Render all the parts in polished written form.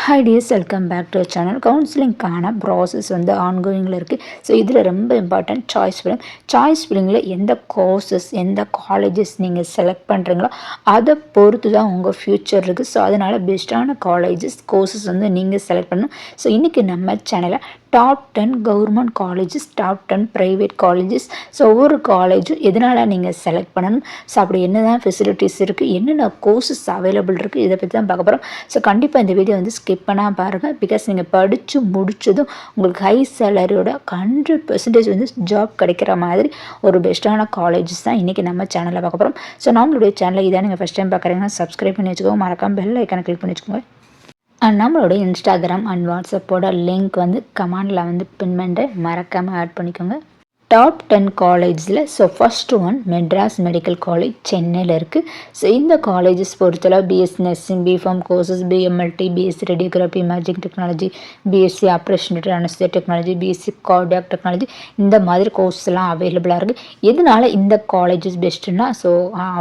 Hi dears, welcome back to our channel. கவுன்சிலிங்கான process வந்து ஆன்கோயிங்கில் இருக்குது. ஸோ இதில் ரொம்ப இம்பார்ட்டன்ட் சாய்ஸ் ஃபில்லிங்கில் எந்த கோர்சஸ் எந்த காலேஜஸ் நீங்கள் செலக்ட் பண்ணுறீங்களோ அதை பொறுத்து தான் உங்கள் ஃப்யூச்சர் இருக்குது. ஸோ அதனால் பெஸ்ட்டான காலேஜஸ் கோர்சஸ் வந்து நீங்கள் செலக்ட் பண்ணணும். ஸோ இன்றைக்கி நம்ம சேனலில் top 10 government colleges, top 10 private colleges, so ஒவ்வொரு காலேஜும் எதனால் நீங்கள் செலக்ட் பண்ணணும், ஸோ அப்படி என்ன தான் ஃபெசிலிட்டிஸ் இருக்குது, என்னென்ன கோர்சஸ் அவைலபிள் இருக்குது, இதை பற்றி தான் பார்க்க போகிறோம். ஸோ கண்டிப்பாக இந்த வீடியோ வந்து ஸ்கிப் பண்ணால் பாருங்கள். பிகாஸ் நீங்கள் படித்து முடித்ததும் உங்களுக்கு ஹை சேலரியோட 100% வந்து ஜாப் கிடைக்கிற மாதிரி ஒரு பெஸ்ட்டான காலேஜஸ் தான் இன்றைக்கி நம்ம சேனலில் பார்க்க போகிறோம். ஸோ நம்மளுடைய சேனலில் இதான் நீங்கள் ஃபஸ்ட் டைம் பார்க்குறீங்கன்னா சப்ஸ்கிரைப் பண்ணி வச்சுக்கோங்க, மறக்காம பெல் ஐக்கானை கிளிக் பண்ணி வச்சுக்கோங்க. நம்மளோட இன்ஸ்டாகிராம் அண்ட் வாட்ஸ்அப்போட லிங்க் வந்து கமெண்டில் வந்து பின் பண்ணுறேன், மறக்காமல் ஆட் பண்ணிக்கோங்க. டாப் 10 காலேஜில் so first one Madras medical college சென்னையில் இருக்குது. ஸோ இந்த காலேஜஸ் பொறுத்தளவு BSc nursing, BPharm courses, BMLT, BSc radiography, imaging technology, BSc operation anaesthesia technology, BSc cardiac technology, இந்த மாதிரி கோர்ஸ்லாம் அவைலபிளாக இருக்குது. எதனால் இந்த காலேஜஸ் பெஸ்ட்டுன்னா, ஸோ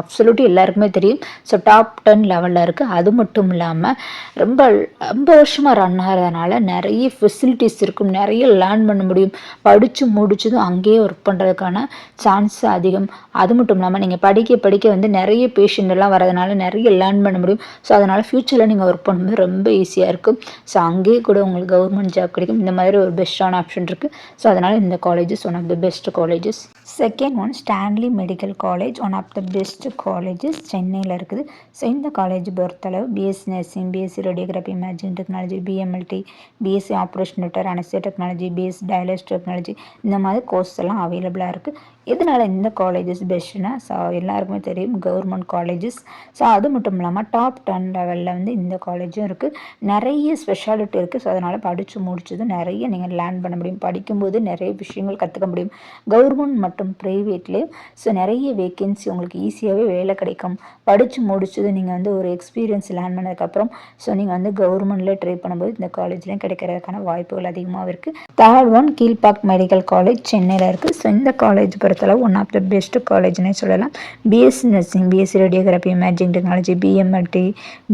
அப்சல்யூட்லி எல்லாருக்குமே தெரியும். ஸோ டாப் 10 லெவலில் இருக்குது. அது மட்டும் இல்லாமல் ரொம்ப வருஷமாக ரன் ஆகிறதுனால நிறைய ஃபெசிலிட்டிஸ் இருக்கும், நிறைய லேர்ன் பண்ண முடியும். படித்து முடிச்சதும் அங்கேயே ஒர்க் பண்ணுறதுக்கான சான்ஸ் அதிகம். அது மட்டும் இல்லாமல் நீங்கள் படிக்க வந்து நிறைய பேஷண்ட் எல்லாம் வரதுனால நிறைய லேர்ன் பண்ண முடியும். ஸோ அதனால் ஃப்யூச்சரில் நீங்கள் ஒர்க் பண்ணும்போது ரொம்ப ஈஸியாக இருக்கும். ஸோ அங்கேயே கூட உங்களுக்கு கவர்மெண்ட் ஜாப் கிடைக்கும். இந்த மாதிரி ஒரு பெஸ்ட்டான ஆப்ஷன் இருக்குது. ஸோ அதனால் இந்த colleges one of the best colleges. Second one Stanley medical college, one of the best colleges சென்னையில் இருக்குது. ஸோ இந்த காலேஜ் பொறுத்தளவு BSc nursing, BSc radiography, imaging technology, BMLT, BSc operation anaesthesia technology, BSc dialysis technology, இந்த மாதிரி course எல்லாம் அவைலபிளாக இருக்குது. எதனால் இந்த காலேஜஸ் பெஸ்ட்டுன்னா, ஸோ எல்லாருக்குமே தெரியும் கவர்மெண்ட் காலேஜஸ். ஸோ அது மட்டும் இல்லாமல் டாப் 10 லெவலில் வந்து இந்த காலேஜும் இருக்குது. நிறைய ஸ்பெஷாலிட்டி இருக்குது. ஸோ அதனால் படித்து முடிச்சதும் நிறைய நீங்கள் லேர்ன் பண்ண முடியும். படிக்கும்போது நிறைய விஷயங்கள் கற்றுக்க முடியும். கவர்மெண்ட் மற்றும் ப்ரைவேட்லேயும் ஸோ நிறைய வேக்கன்சி உங்களுக்கு ஈஸியாகவே வேலை கிடைக்கும். படித்து முடிச்சது நீங்கள் வந்து ஒரு எக்ஸ்பீரியன்ஸ் லேர்ன் பண்ணதுக்கப்புறம் ஸோ நீங்கள் வந்து கவர்மெண்ட்லேயே ட்ரை பண்ணும்போது இந்த காலேஜ்லேயும் கிடைக்கிறதுக்கான வாய்ப்புகள் அதிகமாக இருக்குது. Third one Kilpauk medical college சென்னையில் இருக்குது. ஸோ இந்த காலேஜ் பொறுத்தளவு ஒன் ஆஃப் த பெஸ்ட் காலேஜ்னே சொல்லலாம். BSc nursing, BSc radiography, imaging technology, BMLT,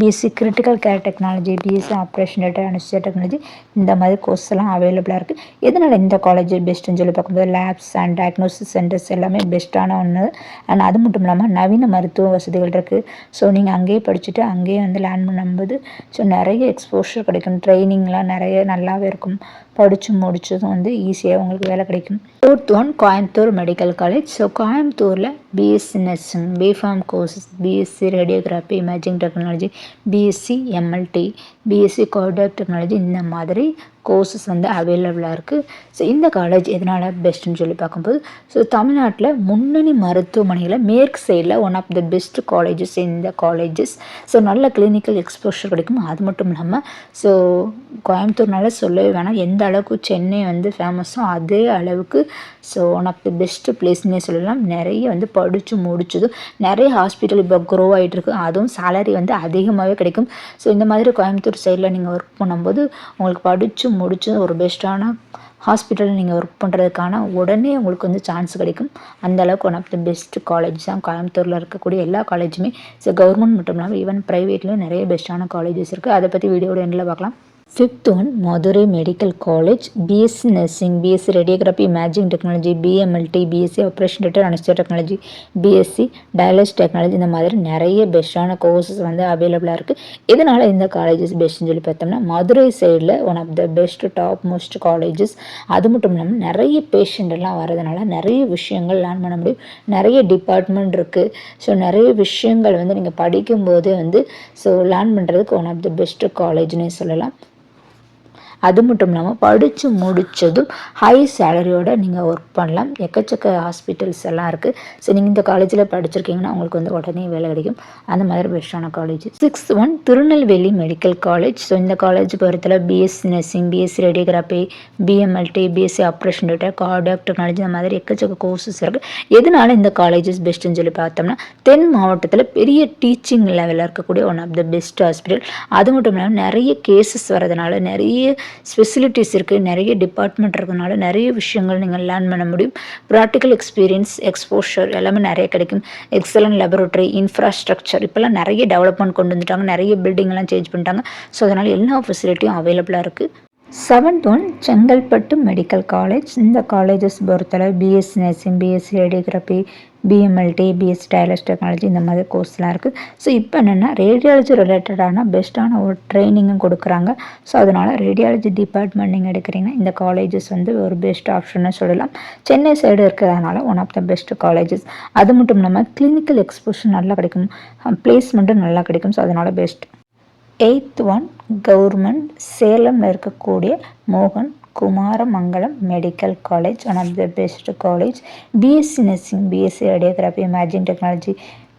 BSc critical care technology, BSc operation anaesthesia technology, இந்த மாதிரி கோர்ஸ் எல்லாம் அவைலபிளாக இருக்குது. எதனால் இந்த காலேஜ் பெஸ்ட்டுன்னு சொல்லி பார்க்கும்போது லேப்ஸ் அண்ட் டயக்னோசிஸ் சென்டர்ஸ் எல்லாமே பெஸ்ட்டான ஒன்று. அண்ட் அது மட்டும் இல்லாமல் நவீன மருத்துவ வசதிகள் இருக்குது. ஸோ நீங்கள் அங்கேயே படிச்சுட்டு அங்கேயே வந்து லேர்ன் பண்ணும்போது ஸோ நிறைய எக்ஸ்போஷர் கிடைக்கும். ட்ரைனிங்லாம் நிறைய நல்லாவே இருக்கும். படித்து முடிச்சதும் வந்து ஈஸியாக உங்களுக்கு வேலை கிடைக்கும். Fourth one Coimbatore medical college. So கோயம்புத்தூரில் BSc nursing, BPharm courses, BSc radiography, imaging technology, BSc MLT, BSc cardiac technology, இந்த மாதிரி கோர்சஸ் வந்து அவைலபிளாக இருக்குது. ஸோ இந்த காலேஜ் எதனால் பெஸ்ட்டுன்னு சொல்லி பார்க்கும்போது ஸோ தமிழ்நாட்டில் முன்னணி மருத்துவமனைகளில் மேற்கு சைடில் one of the best colleges இந்த காலேஜஸ். ஸோ நல்ல கிளினிக்கல் எக்ஸ்போஷர் கிடைக்கும். அது மட்டும் இல்லாமல் ஸோ கோயம்புத்தூர்னால சொல்லவே வேணாம், எந்த அளவுக்கு சென்னை வந்து ஃபேமஸோ அதே அளவுக்கு so one of the best பிளேஸ்னே சொல்லலாம். நிறைய வந்து படித்து முடிச்சதும் நிறைய ஹாஸ்பிட்டல் இப்போ க்ரோ ஆகிட்டுருக்கு. அதுவும் சேலரி வந்து அதிகமாகவே கிடைக்கும். ஸோ இந்த மாதிரி கோயம்புத்தூர் சைடில் நீங்கள் ஒர்க் பண்ணும்போது உங்களுக்கு படித்து முடிச்சு ஒரு பெஸ்ட்டான ஹாஸ்பிட்டலில் நீங்கள் ஒர்க் பண்ணுறதுக்கான உடனே உங்களுக்கு வந்து சான்ஸ் கிடைக்கும். அந்தளவுக்கு one of the best college தான் கோயம்புத்தூரில் இருக்கக்கூடிய எல்லா காலேஜுமே. ஸோ கவர்மெண்ட் மட்டும் இல்லாமல் ஈவன் ப்ரைவேட்லேயும் நிறைய பெஸ்ட்டான காலேஜஸ் இருக்குது. அதை பற்றி வீடியோட எண்டில் பார்க்கலாம். Fifth one Madurai medical college, BSc nursing, BSc radiography, imaging technology, BMLT, BSc operation anaesthesia technology, BSc dialysis technology, இந்த மாதிரி நிறைய பெஸ்ட்டான கோர்சஸ் வந்து அவைலபிளாக இருக்குது. இதனால் இந்த காலேஜஸ் பெஸ்ட்டுன்னு சொல்லி பார்த்தோம்னா மதுரை சைடில் one of the best top most colleges. அது மட்டும் இல்லாமல் நிறைய பேஷண்ட் எல்லாம் வரதுனால நிறைய விஷயங்கள் லேர்ன் பண்ண முடியும். நிறைய டிபார்ட்மெண்ட் இருக்குது. ஸோ நிறைய விஷயங்கள் வந்து நீங்கள் படிக்கும்போதே வந்து ஸோ லேர்ன் பண்ணுறதுக்கு ஒன் ஆஃப் த பெஸ்ட் காலேஜ்னே சொல்லலாம். அது மட்டும் இல்லாமல் படித்து முடித்ததும் ஹை சேலரியோடு நீங்கள் ஒர்க் பண்ணலாம். எக்கச்சக்க ஹாஸ்பிட்டல்ஸ் எல்லாம் இருக்குது. ஸோ நீங்கள் இந்த காலேஜில் படிச்சிருக்கீங்கன்னா உங்களுக்கு வந்து உடனே வேலை கிடைக்கும். அந்த மாதிரி பெஸ்ட்டான college. Sixth one Tirunelveli medical college. So இந்த காலேஜ் பொறுத்தல BSc nursing, BSc radiography, BMLT, BSc operation cardiac technology, இந்த மாதிரி எக்கச்சக்க கோர்சஸ் இருக்குது. எதனால இந்த காலேஜஸ் பெஸ்ட்டுன்னு சொல்லி பார்த்தோம்னா தென் மாவட்டத்தில் பெரிய டீச்சிங் லெவலில் இருக்கக்கூடிய one of the best hospital. அது மட்டும் இல்லாமல் நிறைய கேசஸ் வரதுனால நிறைய ஃபெசிலிட்டிஸ் இருக்குது, நிறைய டிபார்ட்மெண்ட் இருக்கிறதுனால நிறைய விஷயங்கள் நீங்கள் லேர்ன் பண்ண முடியும். ப்ராக்டிக்கல் எக்ஸ்பீரியன்ஸ், எக்ஸ்போஷர் எல்லாமே நிறைய கிடைக்கும். எக்ஸலன்ட் லெபரட்டரி, இன்ஃப்ராஸ்ட்ரக்சர் இப்போல்லாம் நிறைய டெவலப்மெண்ட் கொண்டு வந்துட்டாங்க, நிறைய பில்டிங்லாம் சேஞ்ச் பண்ணிட்டாங்க. ஸோ அதனால் எல்லா ஃபெசிலிட்டியும் அவைலபிளாக இருக்குது. 7th one Chengalpattu medical college. இந்த காலேஜஸ் பொறுத்தளவு BSc nursing, BSc radiography, BMLT, BSc dialysis technology இந்த மாதிரி கோர்ஸ்லாம் இருக்குது. ஸோ இப்போ என்னென்னா ரேடியாலஜி ரிலேட்டடான பெஸ்ட்டான ஒரு ட்ரைனிங்கும் கொடுக்குறாங்க. ஸோ அதனால் ரேடியாலஜி டிபார்ட்மெண்ட் நீங்கள் எடுக்கிறீங்கன்னா இந்த காலேஜஸ் வந்து ஒரு பெஸ்ட் ஆப்ஷன்னு சொல்லலாம். சென்னை சைடு இருக்கிறதுனால one of the best colleges. அது மட்டும் இல்லாமல் கிளினிக்கல் எக்ஸ்போஷர் நல்லா கிடைக்கும், பிளேஸ்மெண்ட்டும் நல்லா கிடைக்கும். ஸோ அதனால் பெஸ்ட். 8th ஒன் கவர்மெண்ட் சேலமில் இருக்கக்கூடிய மோகன் Kumaramangalam medical college, one of the best college. BSc nursing, BSc radiography, imaging technology,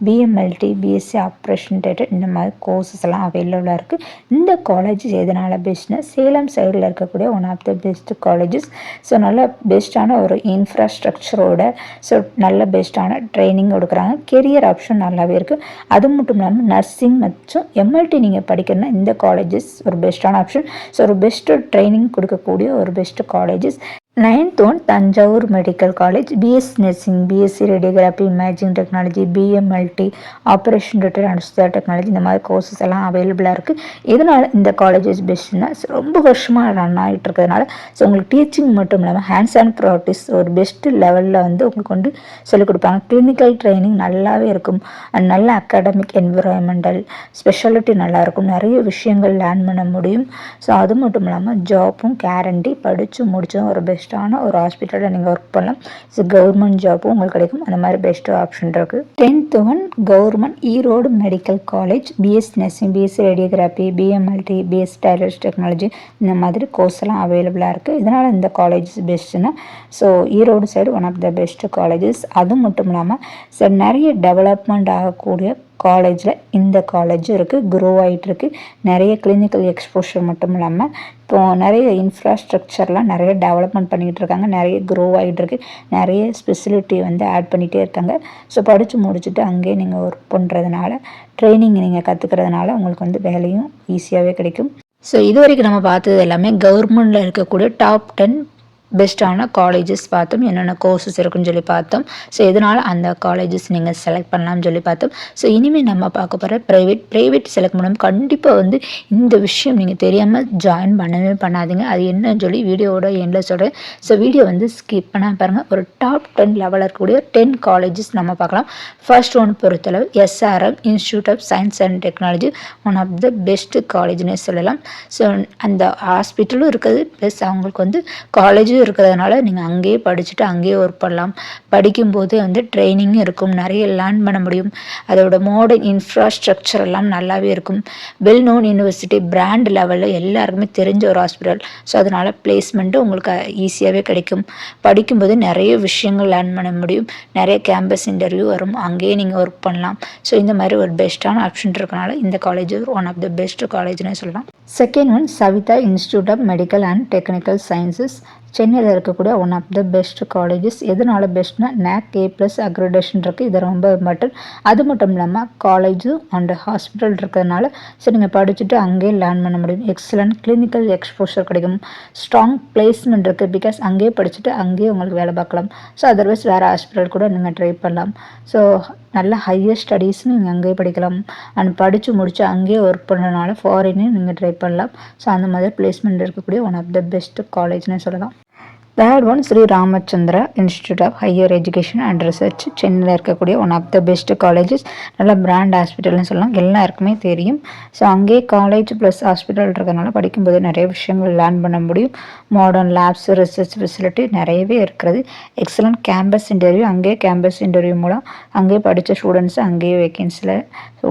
BMLT, BSc operation theatre இந்த மாதிரி கோர்சஸ் எல்லாம் அவைலபிளாக இருக்குது. இந்த காலேஜ் எதனால் பெஸ்ட்னா சேலம் சைடில் இருக்கக்கூடிய one of the best colleges. So நல்ல பெஸ்ட்டான ஒரு இன்ஃப்ராஸ்ட்ரக்சரோட ஸோ நல்ல பெஸ்ட்டான ட்ரைனிங் கொடுக்குறாங்க. கெரியர் ஆப்ஷன் நல்லாவே இருக்குது. அது மட்டும் இல்லாமல் நர்சிங் மற்றும் எம்எல்டி நீங்கள் படிக்கணும்னா இந்த காலேஜஸ் ஒரு பெஸ்ட்டான ஆப்ஷன். ஸோ ஒரு பெஸ்ட்டு ட்ரைனிங் கொடுக்கக்கூடிய ஒரு best colleges. 9th one Thanjavur medical college. BSc nursing, BSc radiography, imaging technology, BMLT, operation theatre and technology இந்த மாதிரி கோர்சஸ் எல்லாம் அவைலபிளாக இருக்குது. இதனால் இந்த காலேஜஸ் பெஸ்ட்னா ரொம்ப வருஷமாக ரன் ஆகிட்டு இருக்கிறதுனால ஸோ உங்களுக்கு டீச்சிங் மட்டும் இல்லாமல் ஹேண்ட்ஸ் அண்ட் ப்ராக்டிஸ் ஒரு பெஸ்ட்டு லெவலில் வந்து உங்களுக்கு வந்து சொல்லிக் கொடுப்பாங்க. கிளினிக்கல் ட்ரைனிங் நல்லாவே இருக்கும். அண்ட் நல்ல அகாடமிக் என்விரான்மெண்டல் ஸ்பெஷாலிட்டி நல்லாயிருக்கும். நிறைய விஷயங்கள் லேர்ன் பண்ண முடியும். ஸோ அது மட்டும் இல்லாமல் ஜாப்பும் கேரண்டி, படித்து முடித்தோம் ஒரு பெஸ்ட்டான ஒரு ஹாஸ்பிட்டலில் நீங்கள் ஒர்க் பண்ணலாம். ஸோ கவர்மெண்ட் ஜாப்பும் உங்களுக்கு கிடைக்கும். அந்த மாதிரி பெஸ்ட்டு ஆப்ஷன் இருக்குது. 10th one government Erode medical college. BSc nursing, BSc radiography, BMLT, BSc dialysis technology இந்த மாதிரி கோர்ஸ் எல்லாம் அவைலபிளாக இருக்குது. இதனால் இந்த காலேஜஸ் பெஸ்ட்டுன்னா so Erode side one of the best colleges. அது மட்டும் இல்லாமல் ஸோ நிறைய டெவலப்மெண்ட் ஆகக்கூடிய காலேஜில் இந்த காலேஜும் இருக்குது, க்ரோ ஆகிட்டு இருக்குது. நிறைய கிளினிக்கல் எக்ஸ்போஷர் மட்டும் இல்லாமல் இப்போது நிறைய இன்ஃப்ராஸ்ட்ரக்சர்லாம் நிறைய டெவலப்மெண்ட் பண்ணிக்கிட்டு இருக்காங்க, நிறைய க்ரோ ஆகிட்டு இருக்குது, நிறைய ஸ்பெசிலிட்டி வந்து ஆட் பண்ணிகிட்டே இருக்காங்க. ஸோ படித்து முடிச்சுட்டு அங்கேயே நீங்கள் ஒர்க் பண்ணுறதுனால ட்ரைனிங் நீங்கள் கற்றுக்கிறதுனால உங்களுக்கு வந்து வேலையும் ஈஸியாகவே கிடைக்கும். ஸோ இது வரைக்கும் நம்ம பார்த்தது எல்லாமே கவர்மெண்டில் இருக்கக்கூடிய டாப் 10 பெஸ்ட்டான காலேஜஸ் பார்த்தோம், என்னென்ன கோர்சஸ் இருக்குன்னு சொல்லி பார்த்தோம். ஸோ இதனால் அந்த காலேஜஸ் நீங்கள் செலக்ட் பண்ணலாம்னு சொல்லி பார்த்தோம். ஸோ இனிமேல் நம்ம பார்க்க போகிற ப்ரைவேட் செலக்ட் பண்ணணும். கண்டிப்பாக வந்து இந்த விஷயம் நீங்கள் தெரியாமல் ஜாயின் பண்ணவே பண்ணாதீங்க. அது என்னன்னு சொல்லி வீடியோவோட எண்டில் சொல்கிறேன். ஸோ வீடியோ வந்து ஸ்கிப் பண்ணால் பாருங்கள். ஒரு டாப் 10 லெவலில் இருக்கக்கூடிய 10 காலேஜஸ் நம்ம பார்க்கலாம். ஃபர்ஸ்ட் ஒன் பொறுத்தளவு SRM institute of science and technology, one of the best காலேஜ்னே சொல்லலாம். ஸோ அந்த ஹாஸ்பிட்டலும் இருக்குது, ப்ளஸ் அவங்களுக்கு வந்து காலேஜும் இருக்கிறதுனால நீங்கள் அங்கேயே படிச்சுட்டு அங்கேயே ஒர்க் பண்ணலாம். படிக்கும்போது வந்து ட்ரைனிங்கும் இருக்கும், நிறைய லேர்ன் பண்ண முடியும். அதோட மாடர்ன் இன்ஃப்ராஸ்ட்ரக்சர் எல்லாம் நல்லாவே இருக்கும். வெல் நோன் யூனிவர்சிட்டி, பிராண்ட் லெவலில் எல்லாருக்குமே தெரிஞ்ச ஒரு ஹாஸ்பிட்டல். ஸோ அதனால் பிளேஸ்மெண்ட்டு உங்களுக்கு ஈஸியாகவே கிடைக்கும். படிக்கும்போது நிறைய விஷயங்கள் லேர்ன் பண்ண முடியும். நிறைய கேம்பஸ் இன்டர்வியூ வரும், அங்கேயே நீங்கள் ஒர்க் பண்ணலாம். ஸோ இந்த மாதிரி ஒரு பெஸ்ட்டான ஆப்ஷன் இருக்கனால இந்த college one of the best காலேஜ்னே சொல்லலாம். Second one Saveetha institute of medical and technical sciences, சென்னையில் இருக்கக்கூடிய one of the best colleges. எதனால் பெஸ்ட்னா NAC A+ அக்ரிடேஷன் இருக்குது, இது ரொம்ப இம்பார்ட்டன்ட். அது மட்டும் இல்லாமல் காலேஜும் அண்ட் ஹாஸ்பிட்டல் இருக்கிறதுனால ஸோ நீங்கள் படிச்சுட்டு அங்கேயே லேர்ன் பண்ண முடியும். எக்ஸலண்ட் கிளினிக்கல் எக்ஸ்போஷர் கிடைக்கும், ஸ்ட்ராங் பிளேஸ்மெண்ட் இருக்குது. பிகாஸ் அங்கேயே படிச்சுட்டு அங்கேயே உங்களுக்கு வேலை பார்க்கலாம். ஸோ அதர்வைஸ் வேறு ஹாஸ்பிட்டல் கூட நீங்கள் ட்ரை பண்ணலாம். ஸோ நல்ல ஹையர் ஸ்டடீஸ்னு நீங்கள் அங்கேயே படிக்கலாம். அண்ட் படித்து முடிச்சு அங்கேயே ஒர்க் பண்ணுறதுனால ஃபாரினையும் நீங்கள் ட்ரை பண்ணலாம். ஸோ அந்த மாதிரி பிளேஸ்மெண்ட் இருக்கக்கூடிய ஒன் ஆஃப் த பெஸ்ட் காலேஜ்னு சொல்லலாம். Third one Sri Ramachandra Institute of higher Education and Research, சென்னையில் இருக்கக்கூடிய one of the best colleges. நல்ல பிராண்ட் ஹாஸ்பிட்டல்னு சொல்லலாம், எல்லாருக்குமே தெரியும். ஸோ அங்கேயே காலேஜ் ப்ளஸ் ஹாஸ்பிட்டல் இருக்கிறதுனால படிக்கும்போது நிறைய விஷயங்கள் லேர்ன் பண்ண முடியும். மாடர்ன் லேப்ஸ், ரிசர்ச் ஃபெசிலிட்டி நிறையவே இருக்கிறது. எக்ஸலண்ட் கேம்பஸ் இன்டர்வியூ, அங்கேயே கேம்பஸ் இன்டர்வியூ மூலம் அங்கேயே படித்த ஸ்டூடெண்ட்ஸ் அங்கேயே வேகன்சியில்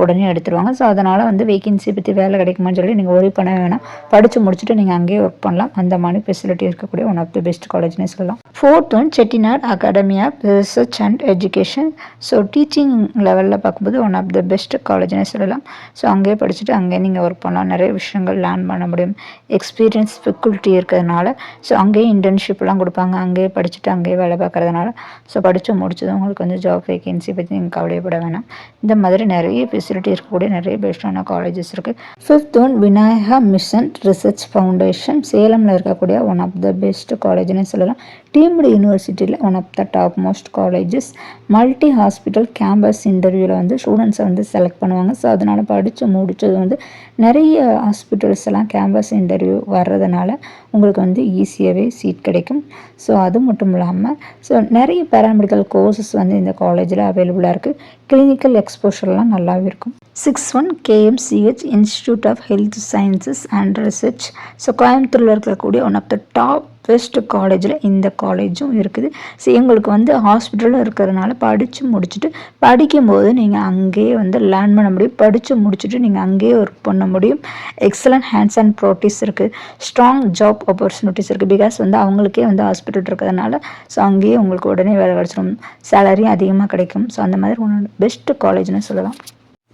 உடனே எடுத்துருவாங்க. ஸோ அதனால் வந்து வேகன்சி பற்றி வேலை கிடைக்குமான்னு சொல்லி நீங்கள் ஒரி பண்ண வேணாம். படித்து முடிச்சுட்டு நீங்கள் அங்கேயே ஒர்க் பண்ணலாம். அந்த மாதிரி ஃபெசிலிட்டி இருக்கக்கூடிய ஒன் ஆஃப் த பெஸ்ட் காலேஜ்னே சொல்லலாம். Fourth one Chettinad Academy of Research and Education. So teaching லெவலில் பார்க்கும்போது ஒன் ஆஃப் த பெஸ்ட் காலேஜ்னே சொல்லலாம். ஸோ அங்கேயே படிச்சுட்டு அங்கேயே நீங்கள் ஒர்க் பண்ணலாம், நிறைய விஷயங்கள் லேர்ன் பண்ண முடியும், எக்ஸ்பீரியன்ஸ் ஃபெக்கல்ட்டி இருக்கிறதுனால. ஸோ அங்கேயே இன்டர்ன்ஷிப்லாம் கொடுப்பாங்க, அங்கேயே படிச்சுட்டு அங்கேயே வேலை பார்க்குறதுனால. ஸோ படித்து முடிச்சதும் உங்களுக்கு வந்து ஜாப் வேகன்சி பற்றி நீங்கள் கவலைப்பட வேணாம். இந்த மாதிரி நிறைய ஃபெசிலிட்டி இருக்கக்கூடிய நிறைய பெஸ்ட்டான காலேஜஸ் இருக்குது. Fifth one Vinayaka mission research foundation. சேலமில் இருக்கக்கூடிய ஒன் ஆஃப் த பெஸ்ட் காலேஜ்னு சொல்லலாம். டீம்டு யூனிவர்சிட்டியில் one of the top most colleges. Multi hospital campus இன்டர்வியூவில் வந்து ஸ்டூடெண்ட்ஸை வந்து செலக்ட் பண்ணுவாங்க. ஸோ அதனால் படித்து முடித்தது வந்து நிறைய ஹாஸ்பிட்டல்ஸ் எல்லாம் கேம்பஸ் இன்டர்வியூ வர்றதுனால உங்களுக்கு வந்து ஈஸியாகவே சீட் கிடைக்கும். ஸோ அது மட்டும் இல்லாமல் ஸோ நிறைய பேராமெடிக்கல் கோர்சஸ் வந்து இந்த காலேஜில் அவைலபிளாக இருக்குது. கிளினிக்கல் எக்ஸ்போஷர்லாம் நல்லாவே இருக்கும். 6-1 KMCH Institute of Health Sciences and Research. So கோயம்புத்தூரில் இருக்கக்கூடிய one of the top best காலேஜில் இந்த காலேஜும் இருக்குது. ஸோ எங்களுக்கு வந்து ஹாஸ்பிட்டலும் இருக்கிறதுனால படித்து முடிச்சுட்டு படிக்கும்போது நீங்கள் அங்கேயே வந்து லேர்ன் பண்ண முடியும், படித்து முடிச்சுட்டு நீங்கள் அங்கேயே ஒர்க் பண்ண முடியும். எக்ஸலண்ட் ஹேண்ட்ஸ் அண்ட் ப்ராக்டிஸ் இருக்குது, ஸ்ட்ராங் ஜாப் ஆப்பர்ச்சுனிட்டிஸ் இருக்குது. பிகாஸ் வந்து அவங்களுக்கே வந்து ஹாஸ்பிட்டல் இருக்கிறதுனால ஸோ அங்கேயே உங்களுக்கு உடனே வேலை கிடச்சிடும், சேலரியும் அதிகமாக கிடைக்கும். ஸோ அந்த மாதிரி ஒன்று பெஸ்ட் காலேஜ்னு சொல்லலாம்.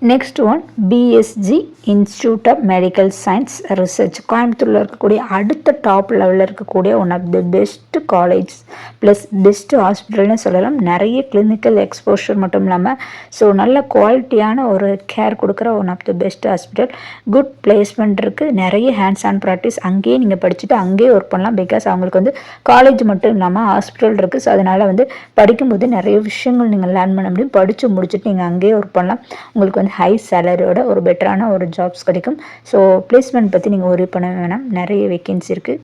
Next one BSG institute of medical science research. கோயம்புத்தூரில் இருக்கக்கூடிய அடுத்த டாப் லெவலில் இருக்கக்கூடிய one of the best college plus best ஹாஸ்பிட்டல்னு சொல்லலாம். நிறைய கிளினிக்கல் எக்ஸ்போஷர் மட்டும் இல்லாமல் ஸோ நல்ல குவாலிட்டியான ஒரு கேர் கொடுக்குற one of the best hospital. Good placement இருக்குது, நிறைய ஹேண்ட்ஸ் ஆன் ப்ராக்டிஸ், அங்கேயே நீங்கள் படிச்சுட்டு அங்கேயே ஒர்க் பண்ணலாம். பிகாஸ் அவங்களுக்கு வந்து காலேஜ் மட்டும் இல்லாமல் ஹாஸ்பிட்டல் இருக்குது. ஸோ அதனால் வந்து படிக்கும்போது நிறைய விஷயங்கள் நீங்கள் லேர்ன் பண்ண முடியும். படித்து முடிச்சுட்டு நீங்கள் அங்கேயே ஒர்க் பண்ணலாம். உங்களுக்கு ஹை சேலரியோட ஒரு பெட்டரான ஒரு ஜாப்ஸ் கிடைக்கும். ஸோ பிளேஸ்மெண்ட் பற்றி நீங்கள் ஒரி பண்ண வேணாம், நிறைய வேக்கன்சி இருக்குது.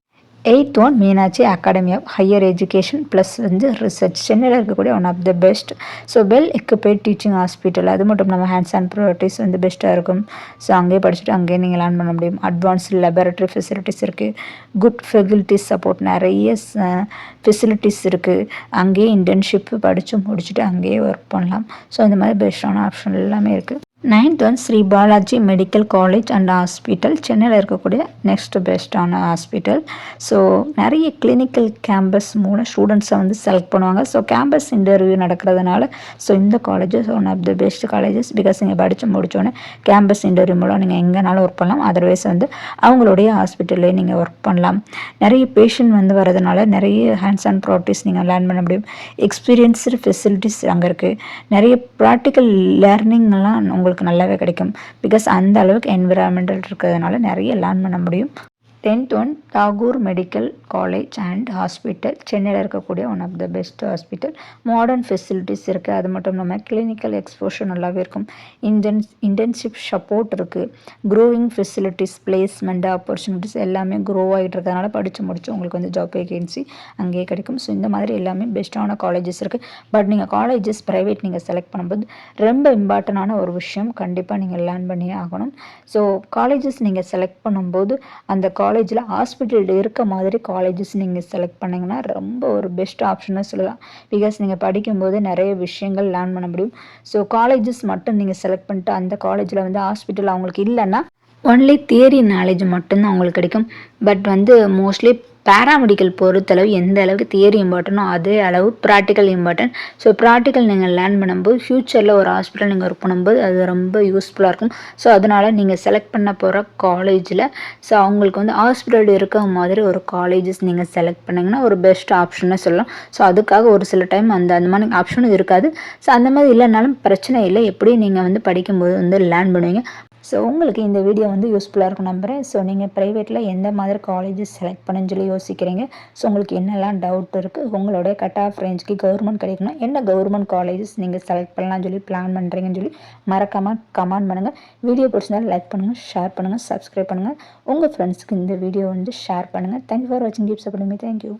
8th one Meenakshi academy of higher education plus வந்து ரிசர்ச். சென்னையில் இருக்கக்கூடிய one of the best. So well equipped teaching hospital. அது மட்டும் நம்ம ஹேண்ட்ஸ் அண்ட் ப்ராக்டிஸ் வந்து பெஸ்ட்டாக இருக்கும். ஸோ அங்கேயே படிச்சுட்டு அங்கேயே நீங்கள் லேர்ன் பண்ண முடியும். அட்வான்ஸ்டு லெபரட்டரி ஃபெசிலிட்டிஸ் இருக்குது, குட் ஃபெசிலிட்டிஸ் சப்போர்ட், நிறைய ஃபெசிலிட்டிஸ் இருக்குது. அங்கேயே இன்டர்ன்ஷிப் படித்து முடிச்சுட்டு அங்கேயே ஒர்க் பண்ணலாம். ஸோ இந்த மாதிரி பெஸ்ட்டான ஆப்ஷன் எல்லாமே இருக்குது. 9th one Sri Balaji Medical College and Hospital. சென்னையில் இருக்கக்கூடிய நெக்ஸ்ட் பெஸ்ட்டான ஹாஸ்பிட்டல். ஸோ நிறைய கிளினிக்கல் கேம்பஸ் மூலம் ஸ்டூடெண்ட்ஸை வந்து செலக்ட் பண்ணுவாங்க. ஸோ கேம்பஸ் இன்டர்வியூ நடக்கிறதுனால ஸோ இந்த colleges one of the best colleges. Because நீங்கள் படித்து முடித்தோடனே கேம்பஸ் இன்டர்வியூ மூலம் நீங்கள் எங்கேனாலும் ஒர்க் பண்ணலாம். அதர்வைஸ் வந்து அவங்களுடைய ஹாஸ்பிட்டல்லே நீங்கள் ஒர்க் பண்ணலாம். நிறைய பேஷண்ட் வந்து வரதுனால நிறைய ஹேண்ட்ஸ் அண்ட் ப்ராக்டிஸ் நீங்கள் லேர்ன் பண்ண முடியும். எக்ஸ்பீரியன்ஸ்டு ஃபெசிலிட்டிஸ் அங்கே இருக்குது. நிறைய ப்ராக்டிக்கல் லேர்னிங்லாம் உங்களுக்கு நல்லாவே கிடைக்கும். பிகாஸ் அந்த அளவுக்கு என்விரான்மெண்டல் இருக்கிறதுனால நிறைய லேர்ன் பண்ண முடியும். 10th one Tagore Medical College and Hospital. சென்னையில் இருக்கக்கூடிய one of the best hospital. Modern facilities இருக்குது. அது மட்டும் இல்லாமல் கிளினிக்கல் எக்ஸ்போஷர் நல்லாவே இருக்கும். இன்டர்ன்ஷிப் சப்போர்ட் இருக்குது. க்ரோவிங் ஃபெசிலிட்டிஸ், பிளேஸ்மெண்ட் ஆப்பர்ச்சுனிட்டிஸ் எல்லாமே க்ரோ ஆகிட்டு இருக்கிறதுனால படித்து முடிச்சு உங்களுக்கு வந்து ஜாப் வேகன்சி அங்கேயே கிடைக்கும். ஸோ இந்த மாதிரி எல்லாமே பெஸ்ட்டான காலேஜஸ் இருக்குது. பட் நீங்கள் காலேஜஸ் ப்ரைவேட் நீங்கள் செலக்ட் பண்ணும்போது ரொம்ப இம்பார்ட்டண்டான ஒரு விஷயம் கண்டிப்பாக நீங்கள் லேர்ன் பண்ணியே ஆகணும். ஸோ காலேஜஸ் நீங்கள் செலக்ட் பண்ணும்போது அந்த காலேஜில் ஹாஸ்பிட்டல் இருக்க மாதிரி காலேஜஸ் நீங்கள் செலக்ட் பண்ணிங்கன்னா ரொம்ப ஒரு பெஸ்ட் ஆப்ஷனாக சொல்லலாம். பிகாஸ் நீங்கள் படிக்கும்போது நிறைய விஷயங்கள் லேர்ன் பண்ண முடியும். ஸோ காலேஜஸ் மட்டும் நீங்கள் செலக்ட் பண்ணிட்டு அந்த காலேஜில் வந்து ஹாஸ்பிட்டல் அவங்களுக்கு இல்லைன்னா ஒன்லி தியரி நாலேஜ் மட்டும்தான் அவங்களுக்கு கிடைக்கும். பட் வந்து மோஸ்ட்லி பேராமெடிக்கல் பொறுத்தளவு எந்த அளவுக்கு தியரி இம்பார்ட்டனோ அதே அளவு ப்ராக்டிக்கல் இம்பார்ட்டன்ட். ஸோ ப்ராக்டிக்கல் நீங்கள் லேர்ன் பண்ணும்போது ஃப்யூச்சரில் ஒரு ஹாஸ்பிட்டல் நீங்கள் ஒர்க் பண்ணும்போது அது ரொம்ப யூஸ்ஃபுல்லாக இருக்கும். ஸோ அதனால் நீங்கள் செலக்ட் பண்ண போகிற காலேஜில் ஸோ அவங்களுக்கு வந்து ஹாஸ்பிட்டல் இருக்க மாதிரி ஒரு காலேஜஸ் நீங்கள் செலக்ட் பண்ணிங்கன்னா ஒரு பெஸ்ட் ஆப்ஷன்னு சொல்லலாம். ஸோ அதுக்காக ஒரு சில டைம் அந்த மாதிரி ஆப்ஷனும் இருக்காது. ஸோ அந்த மாதிரி இல்லைனாலும் பிரச்சனை இல்லை, எப்படி நீங்கள் வந்து படிக்கும்போது வந்து லேர்ன் பண்ணுவீங்க. ஸோ உங்களுக்கு இந்த வீடியோ வந்து யூஸ்ஃபுல்லாக இருக்கும் நம்புகிறேன். ஸோ நீங்கள் ப்ரைவேட்டில் எந்த மாதிரி காலேஜஸ் செலக்ட் பண்ணுன்னு சொல்லி யோசிக்கிறீங்க. ஸோ உங்களுக்கு என்னெல்லாம் டவுட் இருக்குது, உங்களோட கட் ஆஃப் ரேஞ்சுக்கு கவர்மெண்ட் கிடைக்கணும், என்ன கவர்மெண்ட் காலேஜஸ் நீங்கள் செலக்ட் பண்ணலாம்னு சொல்லி பிளான் பண்ணுறீங்கன்னு சொல்லி மறக்காமல் கமெண்ட் பண்ணுங்கள். வீடியோ பிடிச்சிருந்தாலும் லைக் பண்ணுங்கள், ஷேர் பண்ணுங்கள், சப்ஸ்கிரைப் பண்ணுங்கள். உங்கள் ஃப்ரெண்ட்ஸ்க்கு இந்த வீடியோ வந்து ஷேர் பண்ணுங்கள். தேங்க்யூ ஃபார் வாட்சிங். Keep supporting me. தேங்க்யூ.